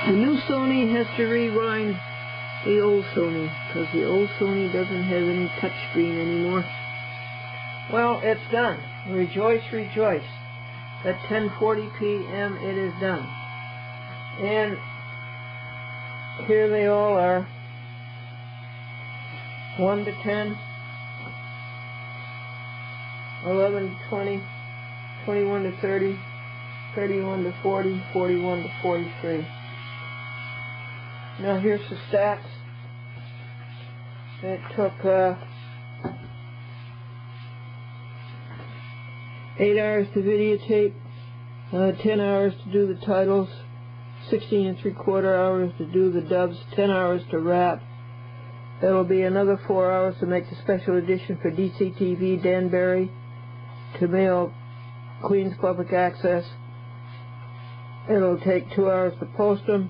The new Sony has to rewind the old Sony, because the old Sony doesn't have any touchscreen anymore. Well, it's done. Rejoice, rejoice. At 10:40 p.m. it is done. And here they all are. 1 to 10, 11 to 20, 21 to 30, 31 to 40, 41 to 43. Now here's the stats. It took 8 hours to videotape, 10 hours to do the titles, 16 3/4 hours to do the dubs, 10 hours to wrap. It'll be another 4 hours to make the special edition for DCTV Danbury to mail Queens Public Access. It'll take 2 hours to post them,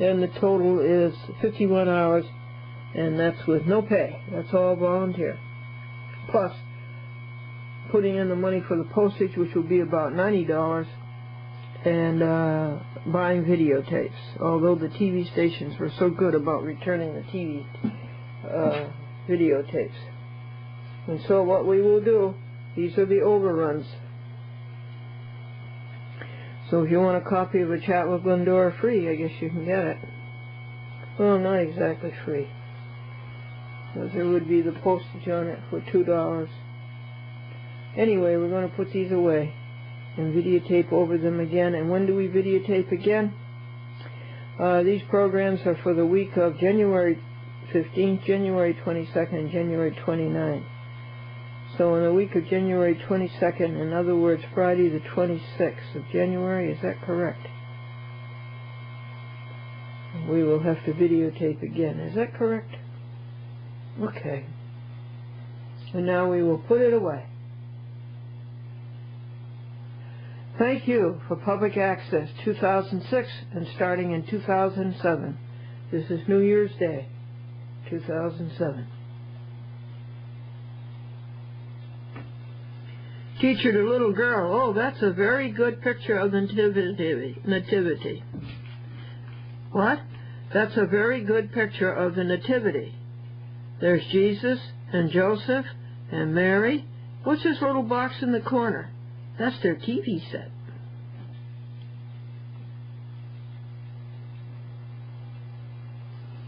and the total is 51 hours, and that's with no pay. That's all volunteer. Plus, putting in the money for the postage, which will be about $90, and buying videotapes. Although the TV stations were so good about returning the TV videotapes. And so what we will do, these are the overruns. So if you want a copy of A Chat with Glendora free, I guess you can get it. Well, not exactly free, because there would be the postage on it for $2. Anyway, we're going to put these away and videotape over them again. And when do we videotape again? These programs are for the week of January 15th, January 22nd, and January 29th. So in the week of January 22nd, in other words, Friday the 26th of January, is that correct? We will have to videotape again. Is that correct? Okay. And now we will put it away. Thank you for Public Access 2006 and starting in 2007. This is New Year's Day, 2007. Teacher to little girl, oh, that's a very good picture of the nativity. What? That's a very good picture of the nativity. There's Jesus and Joseph and Mary. What's this little box in the corner? That's their TV set.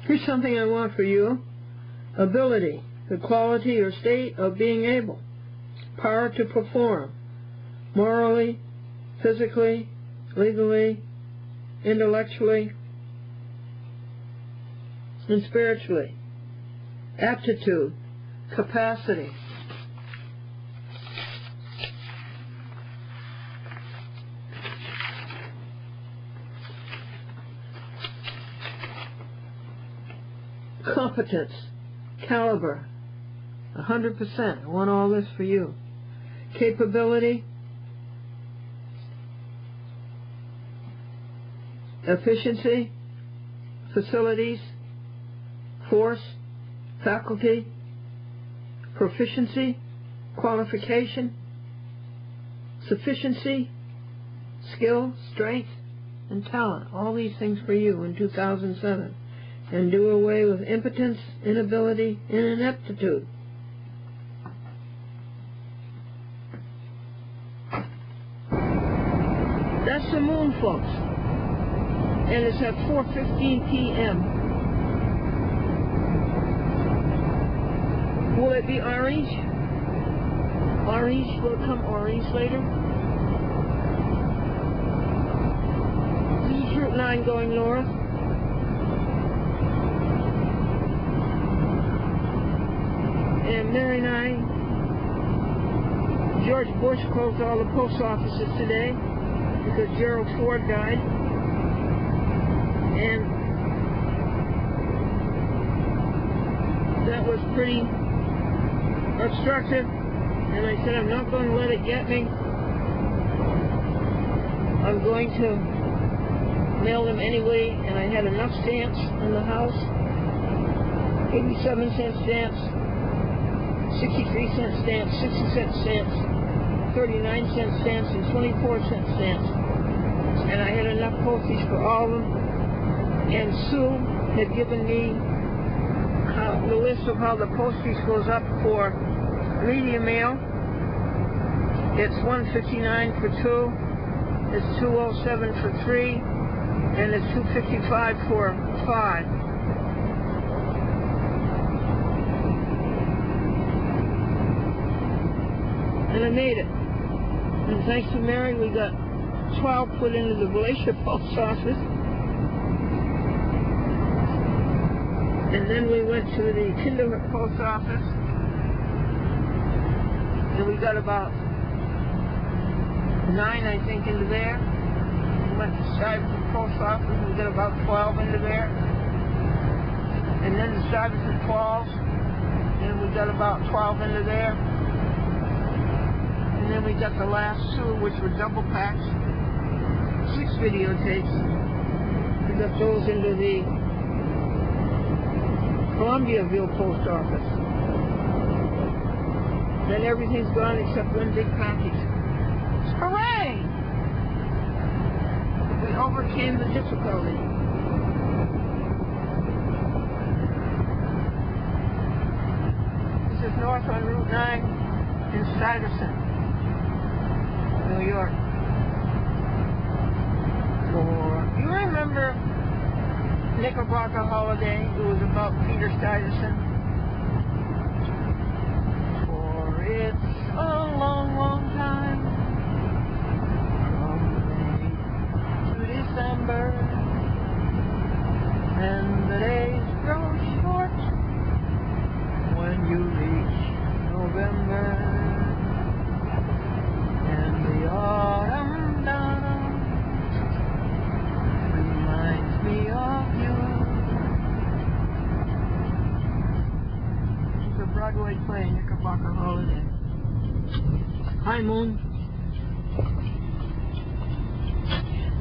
Here's something I want for you. Ability, the quality or state of being able. Power to perform. Morally, physically, legally, intellectually, and spiritually. Aptitude, capacity. Competence, caliber, 100%. I want all this for you. Capability, efficiency, facilities, force, faculty, proficiency, qualification, sufficiency, skill, strength, and talent. All these things for you in 2007. And do away with impotence, inability, and ineptitude. That's the moon, folks. And it's at 4:15 p.m. Will it be orange? Orange? Will it come orange later? This is Route 9 going north. And Mary and I, George Bush closed all the post offices today because Gerald Ford died. And that was pretty obstructive. And I said, I'm not going to let it get me. I'm going to mail them anyway. And I had enough stamps in the house. 87-cent stamps. 63-cent stamps, 60-cent stamps, 39-cent stamps, and 24-cent stamps. And I had enough postage for all of them. And Sue had given me the list of how the postage goes up for medium mail. It's $1.59 for 2, it's $2.07 for 3, and it's $2.55 for 5. And I made it. And thanks to Mary, we got 12 put into the Glacier post office. And then we went to the Glendora post office. And we got about 9, I think, into there. We went to Stuyvesant post office, and we got about 12 into there. And then the Stuyvesant Falls, and we got about 12 into there. And then we got the last 2, which were double packs, 6 videotapes. We got those into the Columbiaville post office. Then everything's gone except one big package. Hooray! We overcame the difficulty. This is north on Route 9 in Stuyvesant, New York. You remember Knickerbocker Holiday? It was about Peter Stuyvesant. For it's a long, long time from May to December, and the days grow short when you reach November, and the autumn dawn reminds me of you. It's a Broadway play, Knickerbocker Holiday. Hi, moon.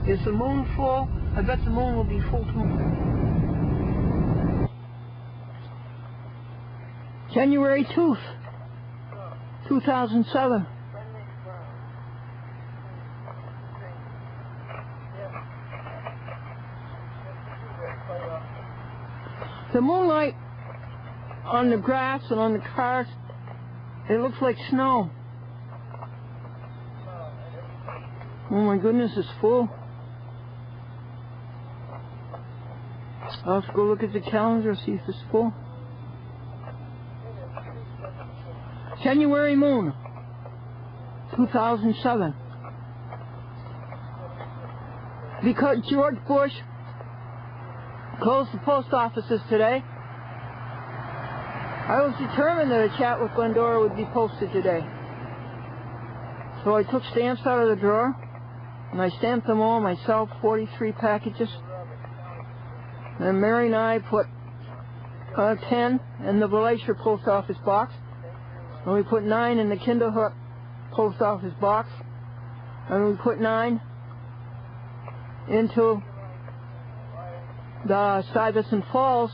Is the moon full? I bet the moon will be full tomorrow. January 2nd, 2007. The moonlight on the grass and on the cars, it looks like snow. Oh my goodness, it's full. I'll have to go look at the calendar, see if it's full. January moon, 2007. Because George Bush closed the post offices today, I was determined that a chat with Glendora would be posted today. So I took stamps out of the drawer, and I stamped them all myself, 43 packages. And Mary and I put 10 in the Glacier post office box, and we put 9 in the Kinderhook post office box, and we put 9 into the Stuyvesant Falls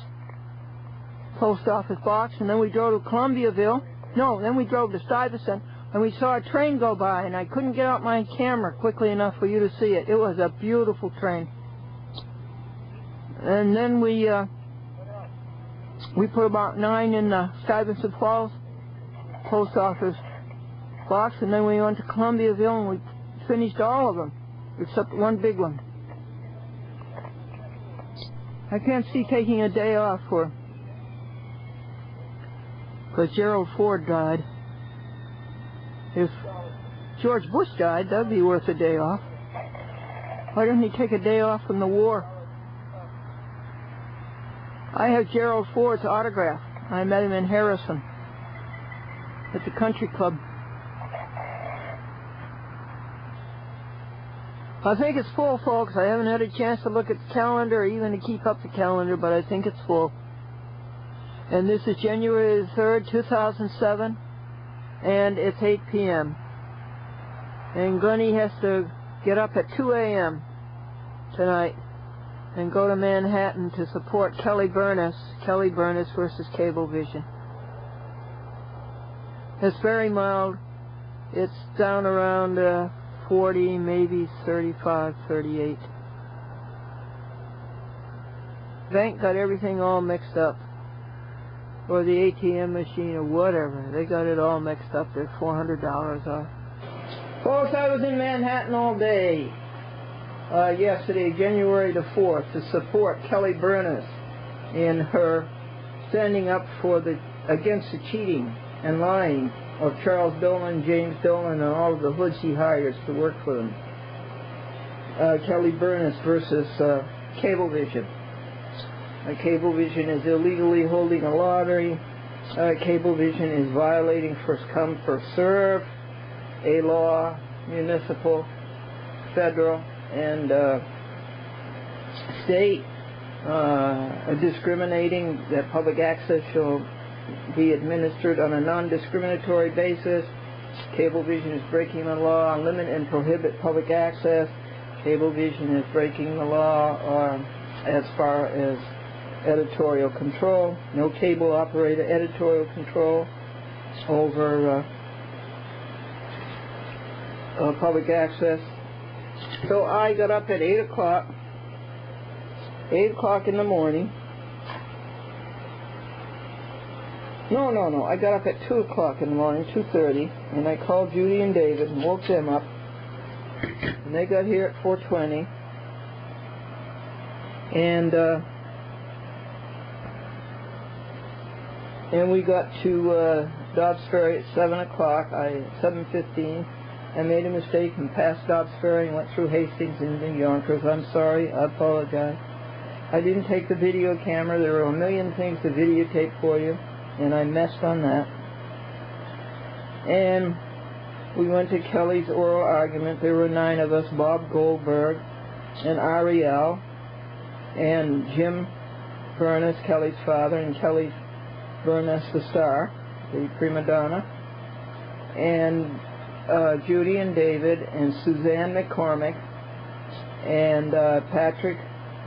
post office box, and then we drove to Columbiaville. No, then we drove to Stuyvesant, and we saw a train go by, and I couldn't get out my camera quickly enough for you to see it. It was a beautiful train. And then we put about 9 in the Stuyvesant Falls post office box, and then we went to Columbiaville, and we finished all of them, except one big one. I can't see taking a day off because Gerald Ford died. If George Bush died, that'd be worth a day off. Why didn't he take a day off from the war? I have Gerald Ford's autograph. I met him in Harrison at the country club. I think it's full, folks. I haven't had a chance to look at the calendar or even to keep up the calendar, but I think it's full. And this is January 3rd, 2007, and it's 8 p.m. And Glennie has to get up at 2 a.m. tonight and go to Manhattan to support Kelly Burness versus Cablevision. It's very mild. It's down around 40, maybe 35, 38. bank got everything all mixed up, or the ATM machine or whatever. They got it all mixed up. They're $400 off. Folks, I was in Manhattan all day yesterday, January the 4th, to support Kelly Burness in her standing up against the cheating and lying of Charles Dolan, James Dolan, and all of the hoods he hires to work for them. Kelly Burness versus Cablevision. Cablevision is illegally holding a lottery. Cablevision is violating first come, first serve, a law, municipal, federal, and state, discriminating that public access shall be administered on a non-discriminatory basis. Cablevision is breaking the law, limit and prohibit public access. Cablevision is breaking the law as far as editorial control. No cable operator editorial control over public access. So I got up at 8 o'clock in the morning. No, I got up at 2 o'clock in the morning, 2:30, and I called Judy and David and woke them up. And they got here at 4:20. And we got to Dobbs Ferry at 7 o'clock, 7:15. I made a mistake and passed Dobbs Ferry and went through Hastings into Yonkers. I'm sorry, I apologize. I didn't take the video camera. There were a million things to videotape for you, and I messed on that. And we went to Kelly's oral argument. There were 9 of us: Bob Goldberg and Ariel and Jim Burness, Kelly's father, and Kelly Burness, the star, the prima donna, and Judy and David and Suzanne McCormick and Patrick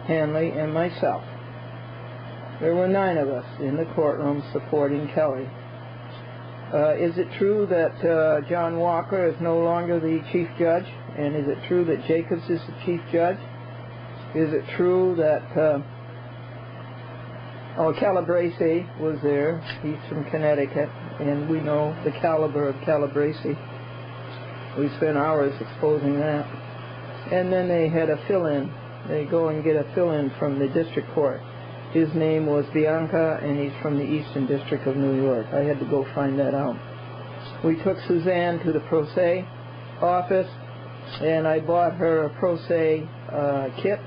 Hanley and myself. There were 9 of us in the courtroom supporting Kelly. Is it true that John Walker is no longer the chief judge? And is it true that Jacobs is the chief judge? Is it true that Calabrese was there? He's from Connecticut, and we know the caliber of Calabrese. We spent hours exposing that. And then they had a fill-in. They go and get a fill-in from the district court. His name was Bianca, and he's from the Eastern District of New York. I had to go find that out. We took Suzanne to the pro se office, and I bought her a pro se kit,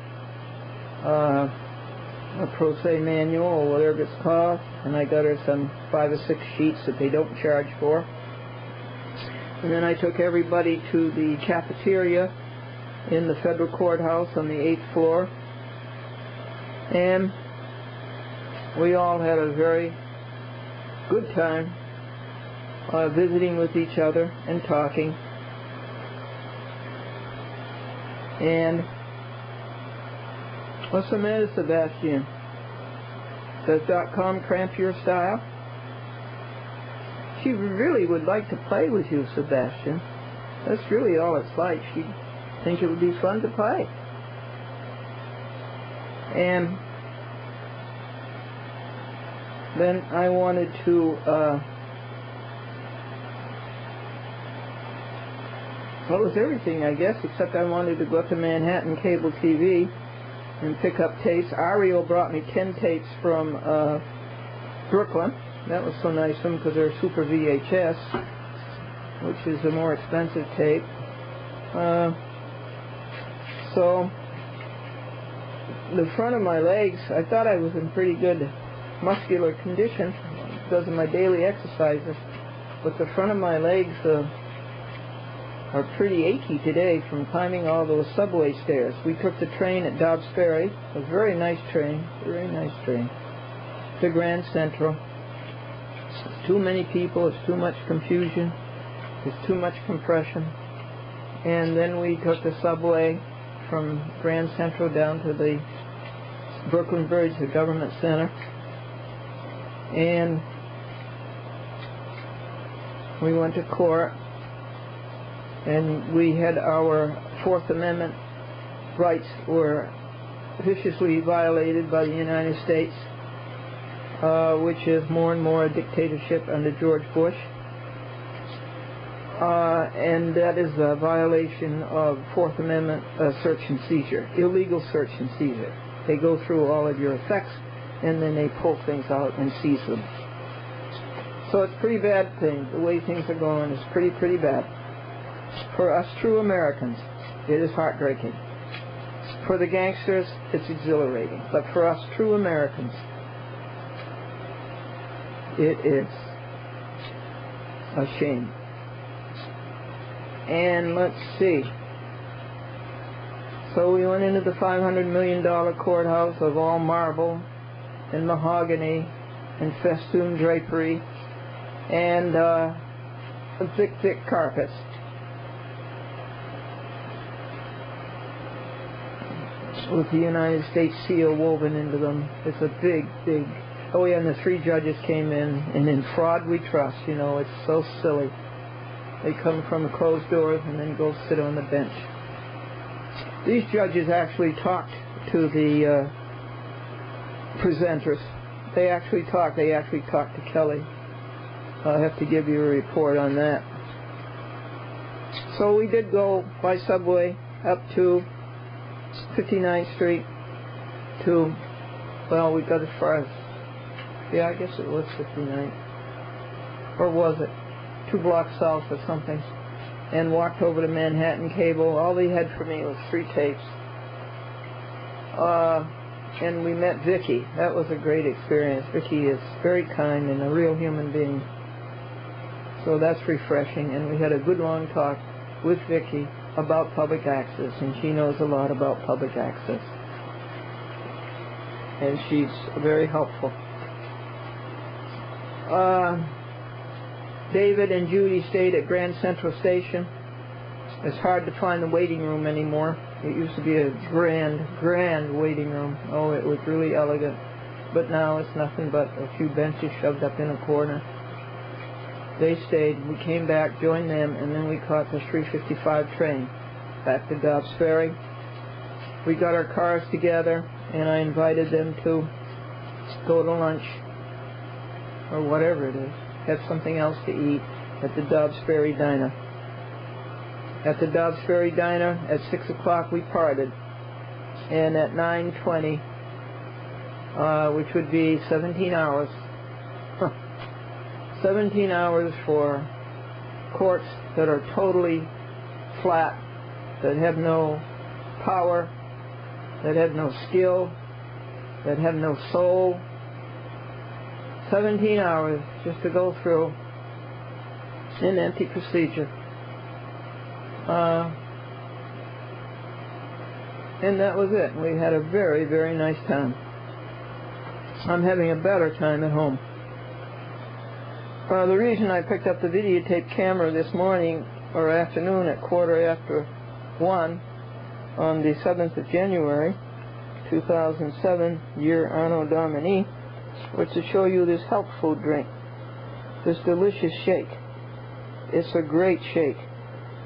a pro se manual, or whatever it's called, and I got her some 5 or 6 sheets that they don't charge for. And then I took everybody to the cafeteria in the federal courthouse on the 8th floor, and we all had a very good time visiting with each other and talking. And what's the matter, Sebastian? Does .com cramp your style? She really would like to play with you, Sebastian. That's really all it's like. She'd think it would be fun to play. And then I wanted to, well, it was everything, I guess, except I wanted to go up to Manhattan Cable TV and pick up tapes. Ariel brought me 10 tapes from Brooklyn. That was so nice of them because they're Super VHS, which is a more expensive tape. So the front of my legs, I thought I was in pretty good muscular condition because of my daily exercises, but the front of my legs are pretty achy today from climbing all those subway stairs. We took the train at Dobbs Ferry, a very nice train, to Grand Central. It's too many people, it's too much confusion, it's too much compression. And then we took the subway from Grand Central down to the Brooklyn Bridge, the government center. And we went to court, and we had our Fourth Amendment rights were viciously violated by the United States, which is more and more a dictatorship under George Bush. And that is a violation of Fourth Amendment search and seizure, illegal search and seizure. They go through all of your effects, and then they pull things out and seize them. So it's a pretty bad thing. The way things are going is pretty bad. For us true Americans, it is heartbreaking. For the gangsters, it's exhilarating. But for us true Americans, it is a shame. And let's see. So we went into the $500 million courthouse of all marble and mahogany and festoon drapery and thick carpets. With the United States seal woven into them. It's a big... Oh yeah, and the 3 judges came in, and in fraud we trust. You know, it's so silly. They come from the closed doors and then go sit on the bench. These judges actually talked to the presenters. They actually talked to Kelly. I'll have to give you a report on that. So we did go by subway up to 59th Street to, well, we got as far as, yeah, I guess it was 59th. Or was it? 2 blocks south or something. And walked over to Manhattan Cable. All they had for me was 3 tapes. And we met Vicky. That was a great experience. Vicky is very kind and a real human being. So that's refreshing. And we had a good long talk with Vicky about public access, and she knows a lot about public access. And she's very helpful. David and Judy stayed at Grand Central Station. It's hard to find the waiting room anymore. It used to be a grand waiting room. Oh, it was really elegant. But now it's nothing but a few benches shoved up in a corner. They stayed. We came back, joined them, and then we caught the 3:55 train back to Dobbs Ferry. We got our cars together, and I invited them to go to lunch, or whatever it is, have something else to eat at the Dobbs Ferry Diner. At the Dobbs Ferry Diner, at 6 o'clock we parted, and at 9:20, which would be 17 hours, 17 hours for courts that are totally flat, that have no power, that have no skill, that have no soul. 17 hours just to go through an empty procedure. And that was it. We had a very nice time. I'm having a better time at home. The reason I picked up the videotape camera this morning or afternoon at 1:15 on the 7th of January 2007, year Anno Domini, was to show you this health food drink, this delicious shake. It's a great shake.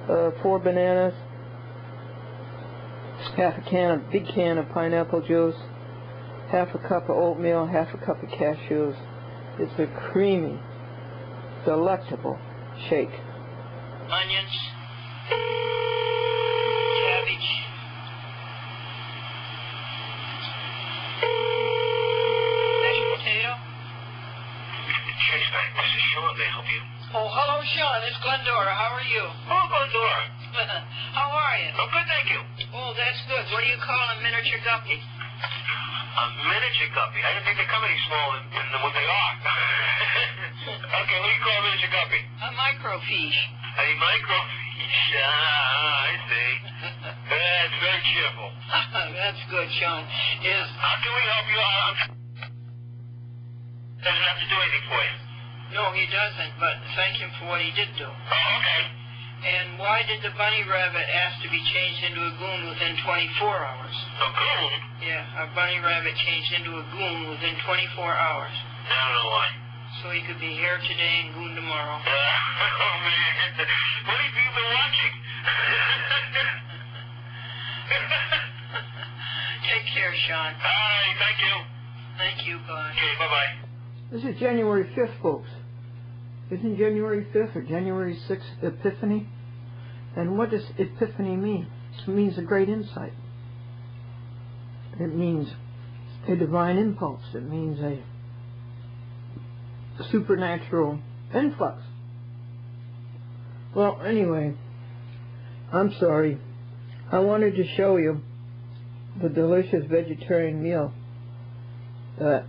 4 bananas, half a big can of pineapple juice, half a cup of oatmeal, half a cup of cashews. It's a creamy, delectable shake. Onions, cabbage, mashed potato. Chase Bank, this is Sean. May I help you? Oh, hello, Sean. It's Glendora. How are you? Oh, Glendora. How are you? I'm good, thank you. Oh, that's good. What do you call a miniature guppy? A miniature guppy. I didn't think they come any smaller than what they are. Okay, what do you call a miniature guppy? A microfiche. A microfiche. I see. That's very cheerful. That's good, Sean. How can we help you? Doesn't have to do anything for you. No, he doesn't, but thank him for what he did do. Oh, okay. And why did the bunny rabbit ask to be changed into a goon within 24 hours? A goon? Yeah, a bunny rabbit changed into a goon within 24 hours. I don't know why. So he could be here today and goon tomorrow. Oh, man. What have you been watching? Take care, John. All right, thank you. Thank you, bye. Okay, bye-bye. This is January 5th, folks. Isn't January 5th or January 6th Epiphany? And what does Epiphany mean? It means a great insight. It means a divine impulse. It means a supernatural influx. Well, anyway, I'm sorry. I wanted to show you the delicious vegetarian meal that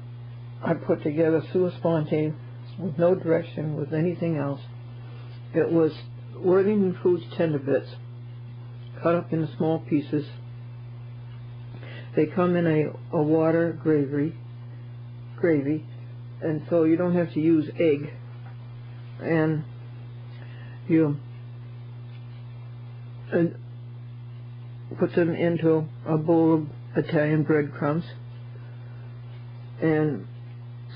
I put together sua sponte, with no direction, with anything else. It was Worthington Foods tender bits, cut up into small pieces. They come in a water gravy, and so you don't have to use egg. And you put them into a bowl of Italian breadcrumbs, and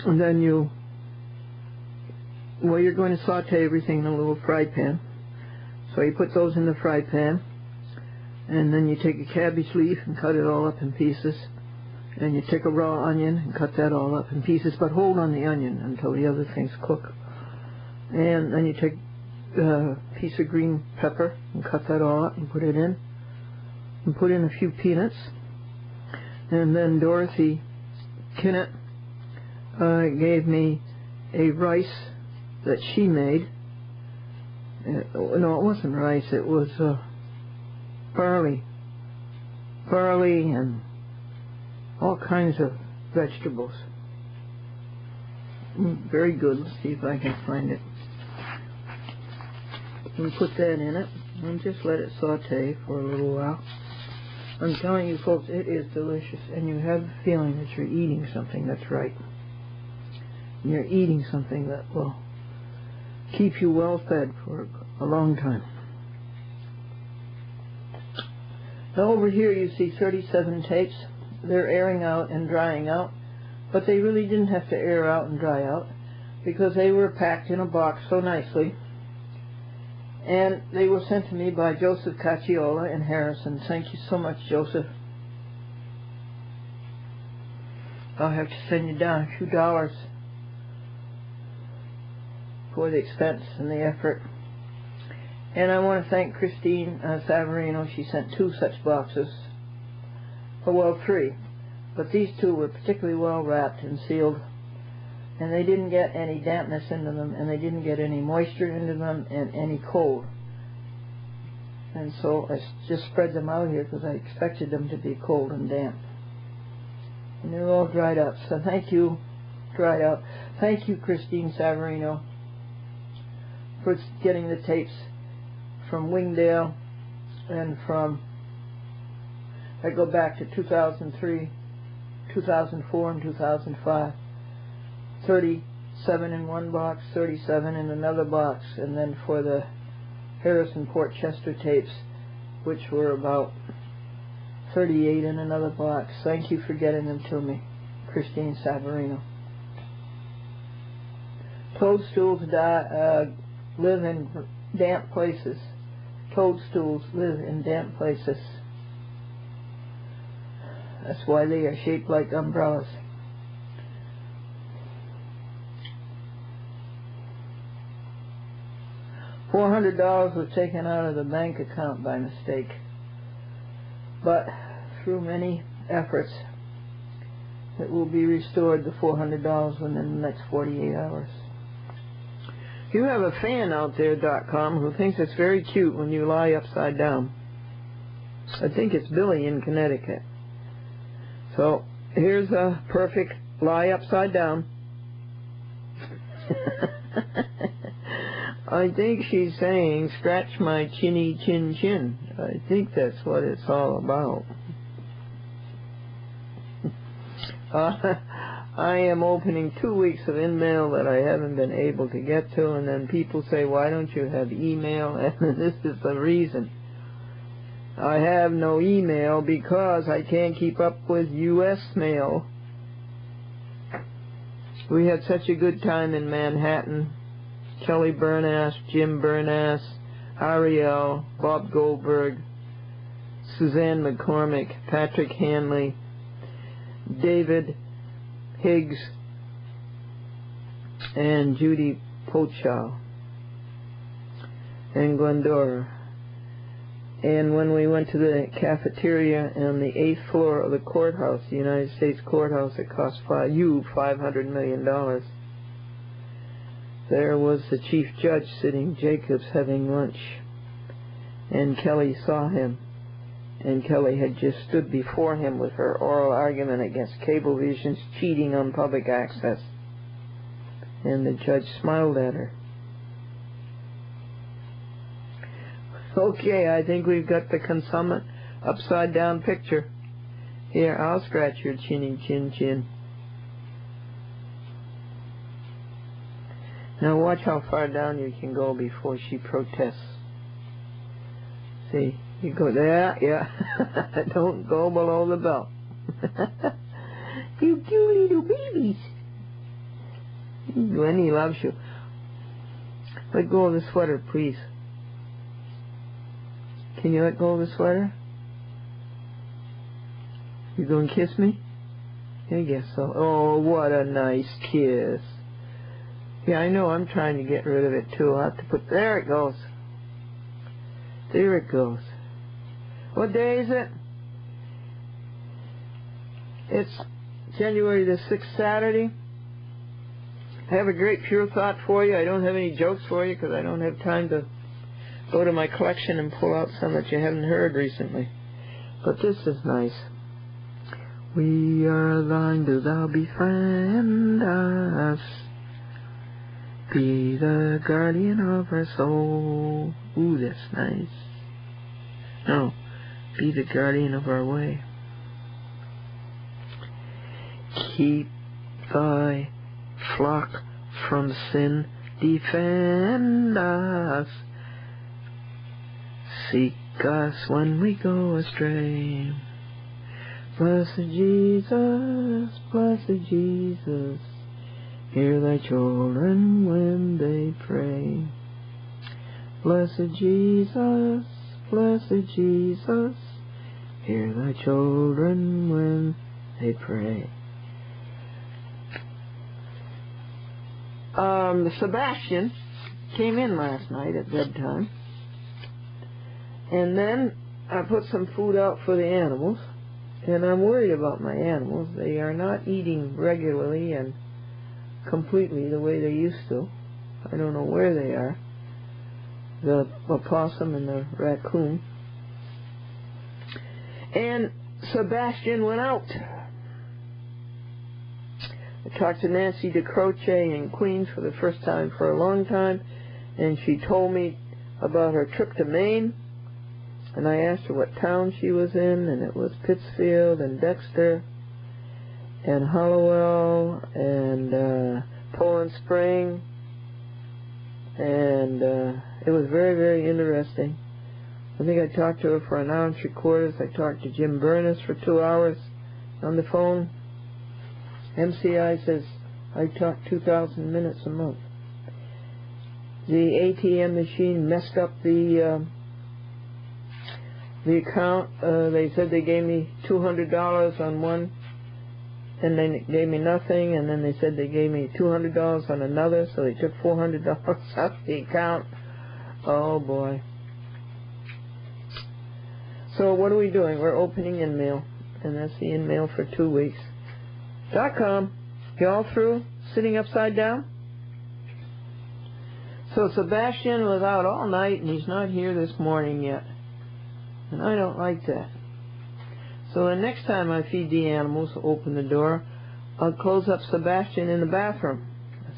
then you're going to saute everything in a little fry pan. So you put those in the fry pan, and then you take a cabbage leaf and cut it all up in pieces, and you take a raw onion and cut that all up in pieces, but hold on the onion until the other things cook. And then you take a piece of green pepper and cut that all up and put it in, and put in a few peanuts. And then Dorothy Kinnett gave me a rice that she made. No, it wasn't rice, it was barley and all kinds of vegetables. Very good. Let's see if I can find it. And put that in it and just let it saute for a little while. I'm telling you folks, it is delicious, and you have the feeling that you're eating something that's right. You're eating something that will keep you well fed for a long time. Now over here you see 37 tapes. They're airing out and drying out, but they really didn't have to air out and dry out because they were packed in a box so nicely. And they were sent to me by Joseph Cacciola in Harrison. Thank you so much, Joseph. I'll have to send you down a few dollars for the expense and the effort. And I want to thank Christine Savarino. She sent 2 such boxes. Well, 3. But these 2 were particularly well wrapped and sealed. And they didn't get any dampness into them, and they didn't get any moisture into them, and any cold. And so I just spread them out here because I expected them to be cold and damp. And they're all dried up. So thank you, dried up. Thank you, Christine Savarino, for getting the tapes from Wingdale and from, I go back to 2003, 2004, and 2005. 37 in one box, 37 in another box, and then for the Harrison Port Chester tapes, which were about 38 in another box. Thank you for getting them to me, Christine Savarino. Toadstools live in damp places. Toadstools live in damp places. That's why they are shaped like umbrellas. $400 was taken out of the bank account by mistake, but through many efforts it will be restored, the $400, within the next 48 hours. You have a fan out there, .com, who thinks it's very cute when you lie upside down. I think it's Billy in Connecticut. So here's a perfect lie upside down. I think she's saying, scratch my chinny chin chin. I think that's what it's all about. I am opening 2 weeks of in-mail that I haven't been able to get to, and then people say, why don't you have email? And this is the reason. I have no email because I can't keep up with U.S. mail. We had such a good time in Manhattan. Kelly Bernass, Jim Bernass, Ariel, Bob Goldberg, Suzanne McCormick, Patrick Hanley, David Higgs and Judy Pochow in Glendora. And when we went to the cafeteria on the 8th floor of the courthouse, the United States courthouse, it cost $500 million. There was the chief judge sitting, Jacobs, having lunch. And Kelly saw him. And Kelly had just stood before him with her oral argument against Cablevision's cheating on public access. And the judge smiled at her. Okay, I think we've got the consummate upside-down picture. Here, I'll scratch your chin. Now watch how far down you can go before she protests. See, you go there, yeah. Don't go below the belt. You cute little babies. Glennie loves you. Let go of the sweater, please. Can you let go of the sweater? You gonna kiss me? I guess so. Oh, what a nice kiss. Yeah, I know, I'm trying to get rid of it too. I'll have to put, there it goes. There it goes. What day is it? It's January the 6th, Saturday. I have a great pure thought for you. I don't have any jokes for you because I don't have time to go to my collection and pull out some that you haven't heard recently. But this is nice. We are thine, do thou befriend us. Be the guardian of our soul. Ooh, that's nice. No, be the guardian of our way. Keep thy flock from sin, defend us. Seek us when we go astray. Blessed Jesus, hear thy children when they pray. Blessed Jesus, hear thy children when they pray. Sebastian came in last night at bedtime. And then I put some food out for the animals, and I'm worried about my animals. They are not eating regularly and completely the way they used to. I don't know where they are, the opossum and the raccoon. And Sebastian went out. I talked to Nancy DeCroce in Queens for the first time for a long time, and she told me about her trip to Maine. And I asked her what town she was in, and it was Pittsfield and Dexter and Hollowell and Poland Spring. And it was very, very interesting. I think I talked to her for an hour and 3/4. I talked to Jim Burness for 2 hours on the phone. MCI says I talk 2,000 minutes a month. The ATM machine messed up the account. They said they gave me $200 on one, and then they gave me nothing, and then they said they gave me $200 on another, so they took $400 off the account. Oh boy. So what are we doing? We're opening InMail, and that's the InMail for 2 weeks. .com. You all through? Sitting upside down? So Sebastian was out all night, and he's not here this morning yet. And I don't like that. So the next time I feed the animals, open the door, I'll close up Sebastian in the bathroom,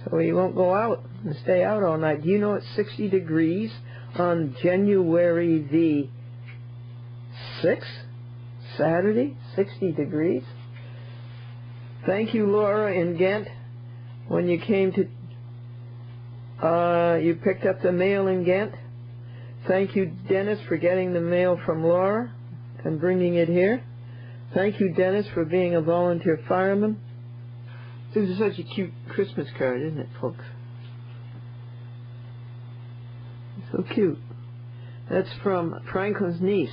so he won't go out and stay out all night. Do you know it's 60 degrees on January the 6th? Saturday? 60 degrees? Thank you, Laura in Ghent. When you came to, you picked up the mail in Ghent. Thank you, Dennis, for getting the mail from Laura and bringing it here. Thank you, Dennis, for being a volunteer fireman. This is such a cute Christmas card, isn't it, folks? It's so cute. That's from Franklin's niece.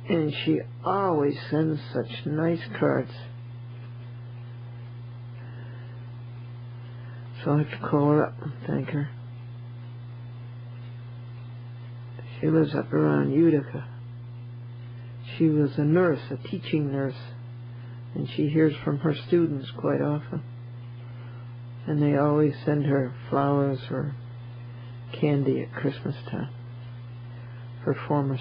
And she always sends such nice cards. So I'll have to call her up and thank her. She lives up around Utica. She was a nurse, a teaching nurse, and she hears from her students quite often. And they always send her flowers or candy at Christmas time. Her former